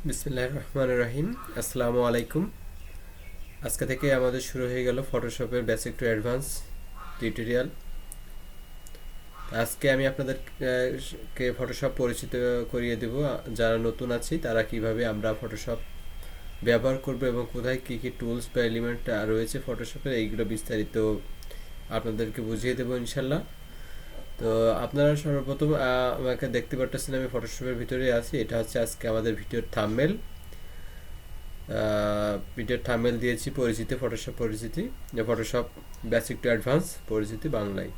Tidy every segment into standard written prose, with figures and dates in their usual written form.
বিসমিল্লাহির রহমানির রহিম। আসসালামু আলাইকুম। আজকে থেকে আমাদের শুরু হয়ে গেল ফটোশপের বেসিক টু অ্যাডভান্স টিউটোরিয়াল। আজকে আমি আপনাদেরকে ফটোশপ পরিচিত করিয়ে দেব। যারা নতুন আছি তারা কিভাবে আমরা ফটোশপ ব্যবহার করব এবং কোথায় কী কী টুলস বা এলিমেন্ট রয়েছে ফটোশপের, এইগুলো বিস্তারিত আপনাদেরকে বুঝিয়ে দেবো ইনশাল্লাহ। তো আপনারা সর্বপ্রথম আমাকে দেখতে পারতেছেন, আমি ফটোশপের ভিতরে আছি। এটা হচ্ছে আজকে আমাদের ভিডিওর থাম্বনেল। ভিডিওর থাম্বনেল দিয়েছি পরিচিতি, ফটোশপ পরিচিতি, ফটোশপ বেসিক টু অ্যাডভান্স পরিচিতি বাংলায়।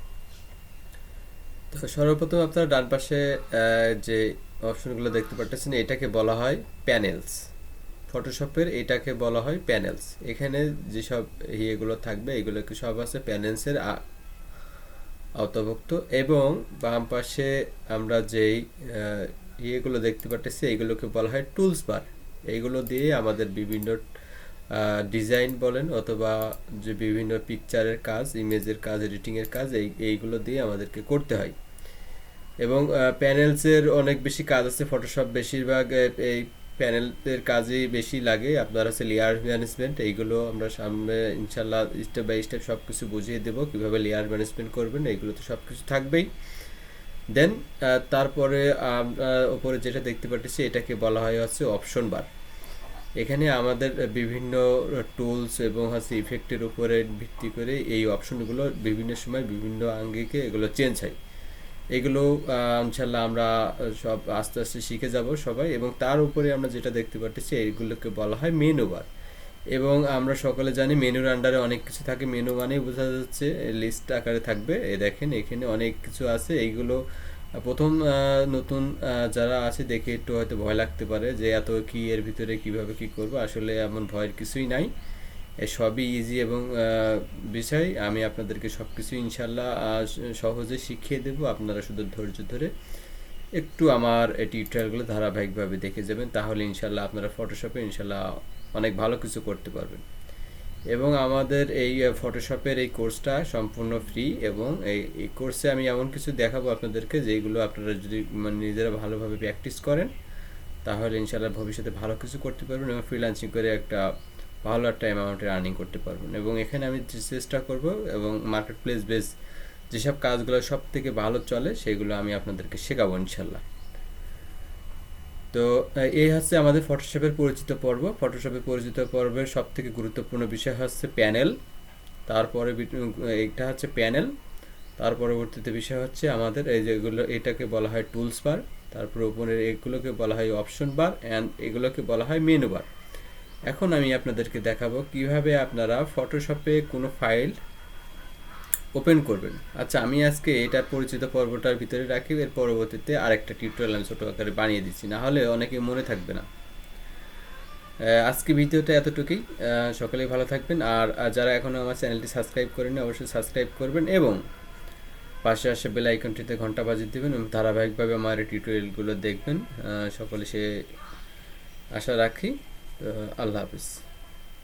তো সর্বপ্রথম আপনারা ডান পাশে যে অপশনগুলো দেখতে পাচ্ছেন, এটাকে বলা হয় প্যানেলস। ফটোশপের এটাকে বলা হয় প্যানেলস। এখানে যেসব ইয়েগুলো থাকবে এগুলোকে সব আছে প্যানেলসের আওতাভুক্ত। এবং বাম পাশে আমরা যেই ইয়েগুলো দেখতে পাচ্ছি এইগুলোকে বলা হয় টুলস বার। এইগুলো দিয়ে আমাদের বিভিন্ন ডিজাইন বলেন অথবা যে বিভিন্ন পিকচারের কাজ, ইমেজের কাজ, এডিটিংয়ের কাজ, এইগুলো দিয়ে আমাদেরকে করতে হয়। এবং প্যানেলসের অনেক বেশি কাজ আছে। ফটোশপ বেশিরভাগ এই প্যানেলের কাজই বেশি লাগে। আপনার আছে লেয়ার ম্যানেজমেন্ট, এইগুলো আমরা সামনে ইনশাল্লাহ স্টেপ বাই স্টেপ সব কিছু বুঝিয়ে দেবো কীভাবে লেয়ার ম্যানেজমেন্ট করবেন। এইগুলো তো সব কিছু থাকবেই। দেন তারপরে আমরা ওপরে যেটা দেখতে পাচ্ছি এটাকে বলা হয় হচ্ছে অপশন বার। এখানে আমাদের বিভিন্ন টুলস এবং হচ্ছে ইফেক্টের উপরে ভিত্তি করে এই অপশনগুলো বিভিন্ন সময় বিভিন্ন আঙ্গিকে এগুলো চেঞ্জ হয়। এগুলো ইনশাল্লাহ আমরা সব আস্তে আস্তে শিখে যাব সবাই। এবং তার উপরে আমরা যেটা দেখতে পাচ্ছি এইগুলোকে বলা হয় মেনু বার। এবং আমরা সকলে জানি মেনুর আন্ডারে অনেক কিছু থাকে। মেনু মানেই বোঝা যাচ্ছে লিস্ট আকারে থাকবে। দেখেন এখানে অনেক কিছু আছে। এইগুলো প্রথম নতুন যারা আছে দেখে একটু হয়তো ভয় লাগতে পারে যে এত কি, এর ভিতরে কিভাবে কি করব। আসলে এমন ভয়ের কিছুই নাই, সবই ইজি এবং বিষয়। আমি আপনাদেরকে সব কিছু ইনশাল্লাহ সহজে শিখিয়ে দেব। আপনারা শুধু ধৈর্য ধরে একটু আমার এই টিউটোরিয়ালগুলো ধারাবাহিকভাবে দেখে যাবেন, তাহলে ইনশাল্লাহ আপনারা ফটোশপে ইনশাল্লাহ অনেক ভালো কিছু করতে পারবেন। এবং আমাদের এই ফটোশপের এই কোর্সটা সম্পূর্ণ ফ্রি। এবং এই কোর্সে আমি এমন কিছু দেখাবো আপনাদেরকে যেগুলো আপনারা যদি নিজেরা ভালোভাবে প্র্যাকটিস করেন তাহলে ইনশাল্লাহ ভবিষ্যতে ভালো কিছু করতে পারবেন এবং ফ্রিল্যান্সিং করে ভালো একটা অ্যামাউন্টের আর্নিং করতে পারবেন। এবং এখানে আমি চেষ্টা করব এবং মার্কেট প্লেস বেস যেসব কাজগুলো সব থেকে ভালো চলে সেগুলো আমি আপনাদেরকে শেখাবো ইনশাল্লাহ। তো এই হচ্ছে আমাদের ফটোশপের পরিচিত পর্ব। ফটোশপের পরিচিত পর্বের সব থেকে গুরুত্বপূর্ণ বিষয় হচ্ছে প্যানেল। তারপরে এটা হচ্ছে প্যানেল। তার পরবর্তীতে বিষয় হচ্ছে আমাদের এই যেগুলো, এটাকে বলা হয় টুলস বার। তারপর উপরের এগুলোকে বলা হয় অপশন বার, অ্যান্ড এগুলোকে বলা হয় মেনু বার। এখন আমি আপনাদেরকে দেখাবো কিভাবে আপনারা ফটোশপে কোনো ফাইল ওপেন করবেন। আচ্ছা, আমি আজকে এটার পরিচিত পর্বটার ভিতরে রাখি, এর পরবর্তীতে আরেকটা টিউটোরিয়াল আমি ছোটো আকারে বানিয়ে দিচ্ছি, না হলে অনেকে মনে থাকবে না। আজকে ভিডিওটা এতটুকুই। সকলেই ভালো থাকবেন। আর যারা এখনও আমার চ্যানেলটি সাবস্ক্রাইব করেনি অবশ্যই সাবস্ক্রাইব করবেন এবং পাশে আসে বেল আইকনটিতে ঘন্টা বাজিয়ে দেবেন এবং ধারাবাহিকভাবে আমার এই টিউটোরিয়ালগুলো দেখবেন। সকলে সে আশা রাখি। আল্লাহ হাফিজ।